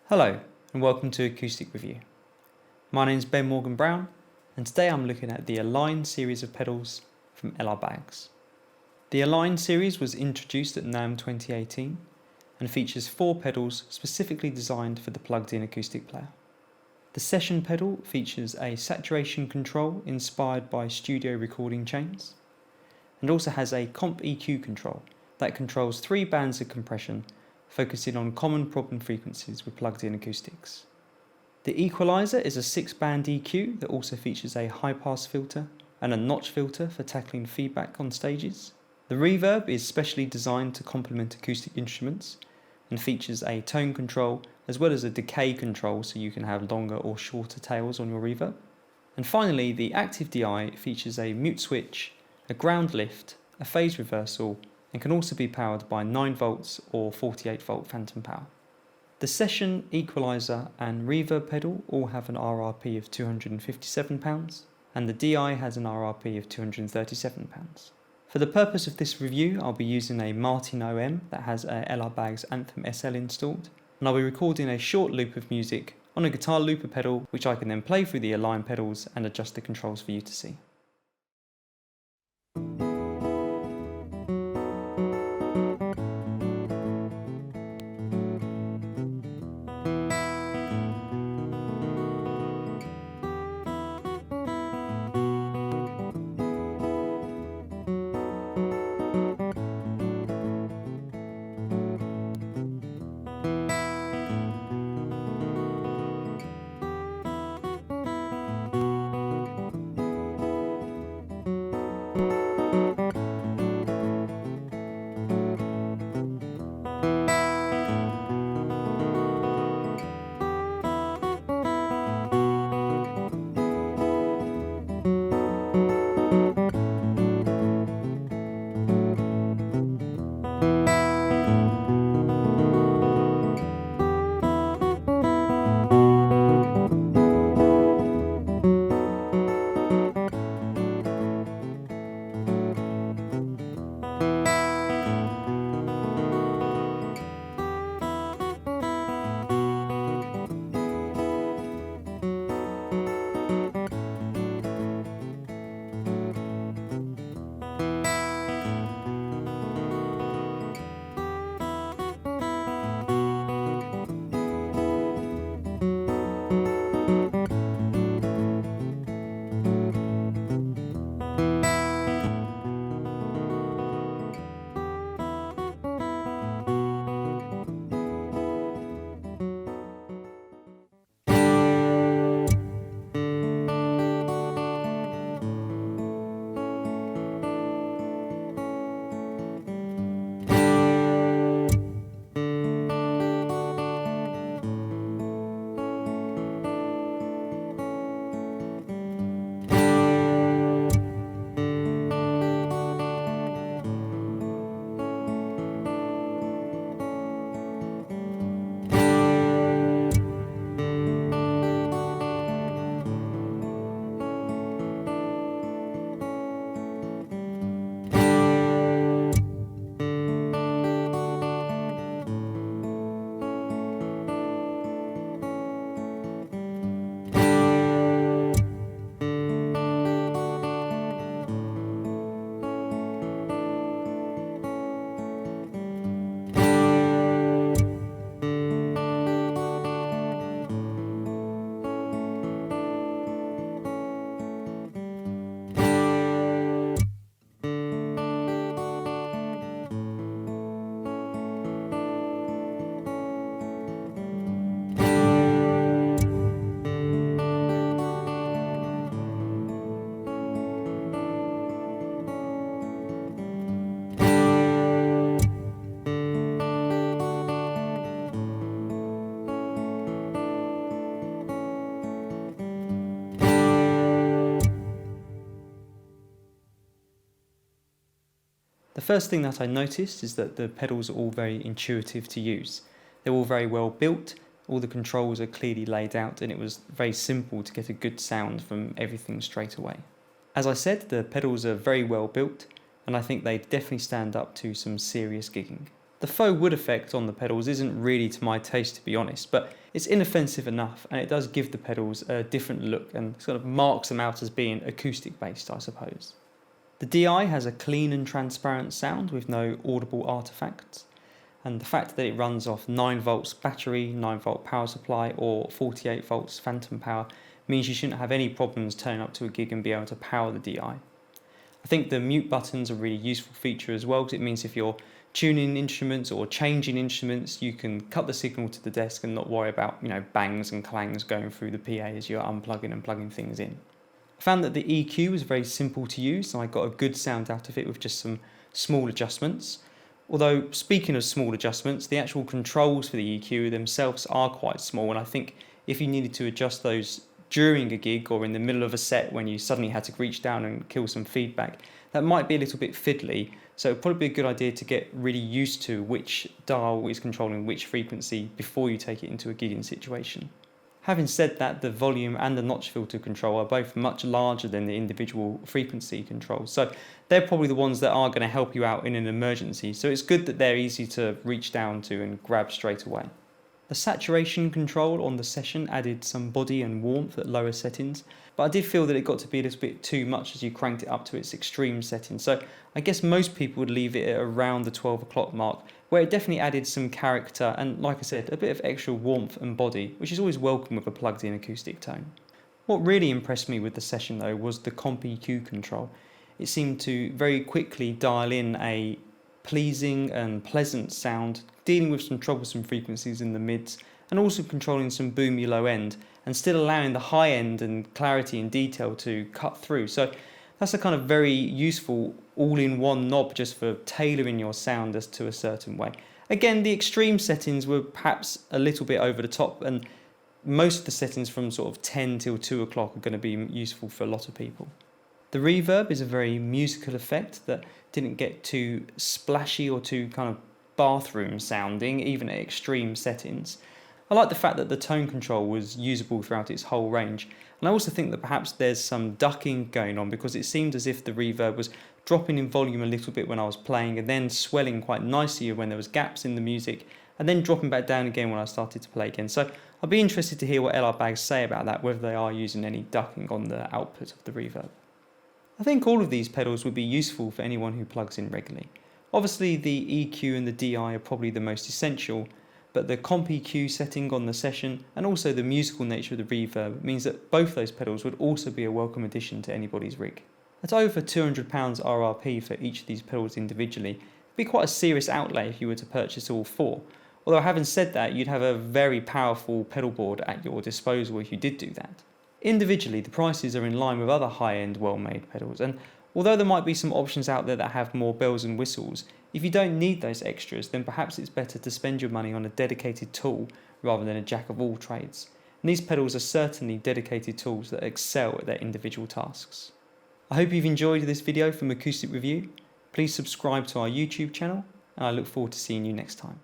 Hello and welcome to Acoustic Review. My name is Ben Morgan Brown and today I'm looking at the Align series of pedals from L.R.Baggs. The Align series was introduced at NAMM 2018 and features 4 pedals specifically designed for the plugged-in acoustic player. The Session pedal features a saturation control inspired by studio recording chains and also has a Comp EQ control that controls 3 bands of compression focusing on common problem frequencies with plugged-in acoustics. The equalizer is a 6-band EQ that also features a high-pass filter and a notch filter for tackling feedback on stages. The reverb is specially designed to complement acoustic instruments and features a tone control as well as a decay control so you can have longer or shorter tails on your reverb. And finally, the active DI features a mute switch, a ground lift, a phase reversal, and can also be powered by 9 volts or 48 volt phantom power. The Session, equalizer and reverb pedal all have an RRP of £257 and the DI has an RRP of £237. For the purpose of this review, I'll be using a Martin OM that has a L.R.Baggs Anthem SL installed, and I'll be recording a short loop of music on a guitar looper pedal which I can then play through the Align pedals and adjust the controls for you to see. first thing that I noticed is that the pedals are all very intuitive to use. They're all very well built, all the controls are clearly laid out, and it was very simple to get a good sound from everything straight away. As I said, the pedals are very well built, and I think they definitely stand up to some serious gigging. The faux wood effect on the pedals isn't really to my taste, to be honest, but it's inoffensive enough, and it does give the pedals a different look and sort of marks them out as being acoustic based, I suppose. The DI has a clean and transparent sound with no audible artifacts, and the fact that it runs off 9 volts battery, 9 volt power supply or 48 volts phantom power means you shouldn't have any problems turning up to a gig and be able to power the DI. I think the mute button's a really useful feature as well, because it means if you're tuning instruments or changing instruments, you can cut the signal to the desk and not worry about, bangs and clangs going through the PA as you're unplugging and plugging things in. I found that the EQ was very simple to use, and I got a good sound out of it with just some small adjustments. Although, speaking of small adjustments, the actual controls for the EQ themselves are quite small, and I think if you needed to adjust those during a gig or in the middle of a set when you suddenly had to reach down and kill some feedback, that might be a little bit fiddly, so it'd probably be a good idea to get really used to which dial is controlling which frequency before you take it into a gigging situation. Having said that, the volume and the notch filter control are both much larger than the individual frequency controls, so they're probably the ones that are going to help you out in an emergency, so it's good that they're easy to reach down to and grab straight away. The saturation control on the session added some body and warmth at lower settings, but I did feel that it got to be a little bit too much as you cranked it up to its extreme setting, so I guess most people would leave it at around the 12 o'clock mark, where it definitely added some character and, like I said, a bit of extra warmth and body, which is always welcome with a plugged in acoustic tone. What really impressed me with the session though was the comp EQ control. It seemed to very quickly dial in a pleasing and pleasant sound, dealing with some troublesome frequencies in the mids, and also controlling some boomy low end, and still allowing the high end and clarity and detail to cut through. So that's a kind of very useful all-in-one knob just for tailoring your sound as to a certain way. Again, the extreme settings were perhaps a little bit over the top, and most of the settings from sort of 10 till 2 o'clock are going to be useful for a lot of people. The reverb is a very musical effect that didn't get too splashy or too kind of bathroom sounding, even at extreme settings. I like the fact that the tone control was usable throughout its whole range, and I also think that perhaps there's some ducking going on, because it seemed as if the reverb was dropping in volume a little bit when I was playing and then swelling quite nicely when there was gaps in the music, and then dropping back down again when I started to play again. So I'd be interested to hear what L.R.Baggs say about that, whether they are using any ducking on the output of the reverb. I think all of these pedals would be useful for anyone who plugs in regularly. Obviously the EQ and the DI are probably the most essential, but the comp EQ setting on the session and also the musical nature of the reverb means that both those pedals would also be a welcome addition to anybody's rig. At over £200 RRP for each of these pedals individually, it'd be quite a serious outlay if you were to purchase all 4. Although having said that, you'd have a very powerful pedal board at your disposal if you did do that. Individually, the prices are in line with other high-end, well-made pedals, and although there might be some options out there that have more bells and whistles, if you don't need those extras, then perhaps it's better to spend your money on a dedicated tool rather than a jack of all trades. And these pedals are certainly dedicated tools that excel at their individual tasks. I hope you've enjoyed this video from Acoustic Review. Please subscribe to our YouTube channel, and I look forward to seeing you next time.